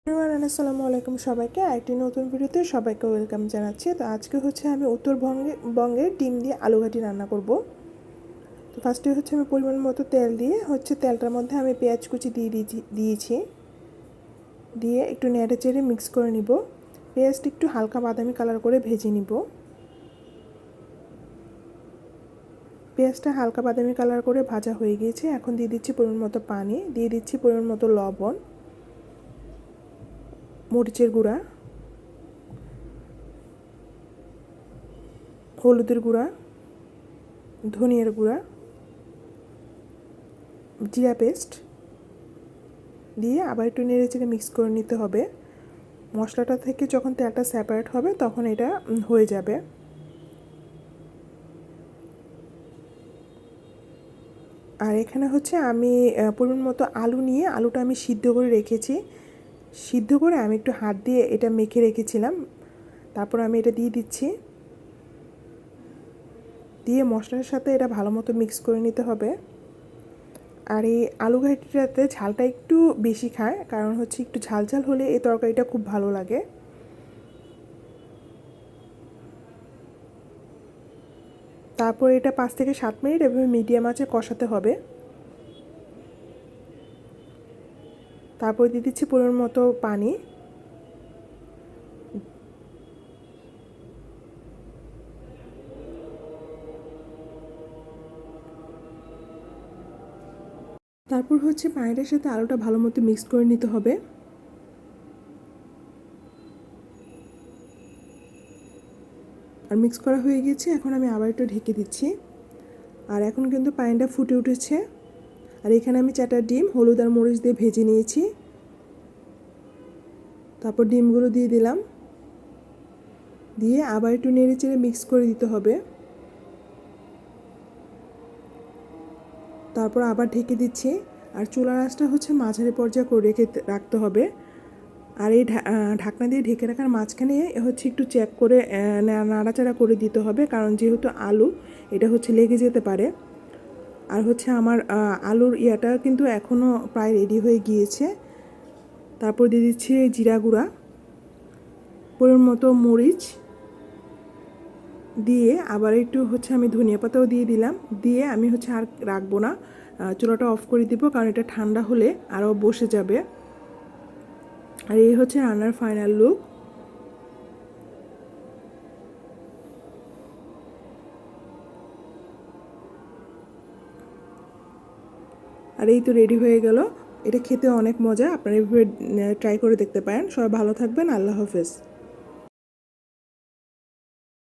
আসসালামু আলাইকুম সবাইকে একটি নতুন ভিডিওতে সবাইকে ওয়েলকাম জানাচ্ছি। তো আজকে হচ্ছে আমি উত্তরবঙ্গের ডিম দিয়ে আলু ঘাটি রান্না করব। তো ফার্স্টে হচ্ছে আমি পরিমাণ মতো তেল দিয়ে তেলটার মধ্যে আমি পেঁয়াজ কুচি দিয়েছি, দিয়ে একটু নেড়ে চেড়ে মিক্স করে নিব। পেঁয়াজটা একটু হালকা বাদামি কালার করে ভেজে নিব। পেঁয়াজটা হালকা বাদামি কালার করে ভাজা হয়ে গিয়েছে। এখন দিয়ে দিচ্ছি পরিমাণ মতো পানি, দিয়ে দিচ্ছি পরিমাণ মতো লবণ, মরিচের গুঁড়া, হলুদের গুঁড়া, ধনিয়ার গুঁড়া, জিরা পেস্ট দিয়ে আবার একটু নেড়ে চেড়ে মিক্স করে নিতে হবে। মশলাটা থেকে যখন তেলটা সেপারেট হবে তখন এটা হয়ে যাবে। আর এখানে হচ্ছে আমি পরিমাণ মতো আলু নিয়ে আলুটা আমি সিদ্ধ করে রেখেছি। সিদ্ধ করে আমি একটু হাত দিয়ে এটা মেখে রেখেছিলাম। তারপর আমি এটা দিয়ে দিচ্ছি, দিয়ে মশলার সাথে এটা ভালো মতো মিক্স করে নিতে হবে। আর এই আলু ঘাটিটাতে ঝালটা একটু বেশি খায়, কারণ হচ্ছে একটু ঝাল ঝাল হলে এই তরকারিটা খুব ভালো লাগে। তারপর এটা 5 থেকে 7 মিনিট এভাবে মিডিয়াম আঁচে কষাতে হবে। তারপর দিয়ে দিচ্ছি পরিমাণ মতো পানি, তারপর হচ্ছে পানিটার সাথে আলুটা ভালো মতো মিক্স করে নিতে হবে। আর মিক্স করা হয়ে গেছে, এখন আমি আবার একটু ঢেকে দিচ্ছি। আর এখন কিন্তু পানিটা ফুটে উঠেছে। আর এখানে আমি 4টা ডিম হলুদ আর মরিচ দিয়ে ভেজে নিয়েছি। তারপর ডিমগুলো দিয়ে দিলাম, দিয়ে আবার একটু নেড়ে চেড়ে মিক্স করে দিতে হবে। তারপর আবার ঢেকে দিচ্ছি। আর চুলার আঁচটা হচ্ছে মাঝারি পর্যায়ে করে রাখতে হবে। আর এই ঢাকনা দিয়ে ঢেকে রাখার মাঝখানে হচ্ছে একটু চেক করে নাড়াচাড়া করে দিতে হবে, কারণ যেহেতু আলু এটা হচ্ছে লেগে যেতে পারে। আর হচ্ছে আমার আলুর ইয়াটা কিন্তু এখনও প্রায় রেডি হয়ে গিয়েছে। তারপর দিয়ে দিচ্ছি জিরা গুঁড়া, পরিমাণ মতো মরিচ, দিয়ে আবার একটু হচ্ছে আমি ধনিয়া পাতাও দিয়ে দিলাম। দিয়ে আমি হচ্ছে আর রাখবো না, চুলাটা অফ করে দিব, কারণ এটা ঠান্ডা হলে আরও বসে যাবে। আর এই হচ্ছে রান্নার ফাইনাল লুক। আর এই তো রেডি হয়ে গেল। এটা খেতে অনেক মজা, আপনারা এভাবে ট্রাই করে দেখতে পারেন। সবাই ভালো থাকবেন, আল্লাহ হাফেজ।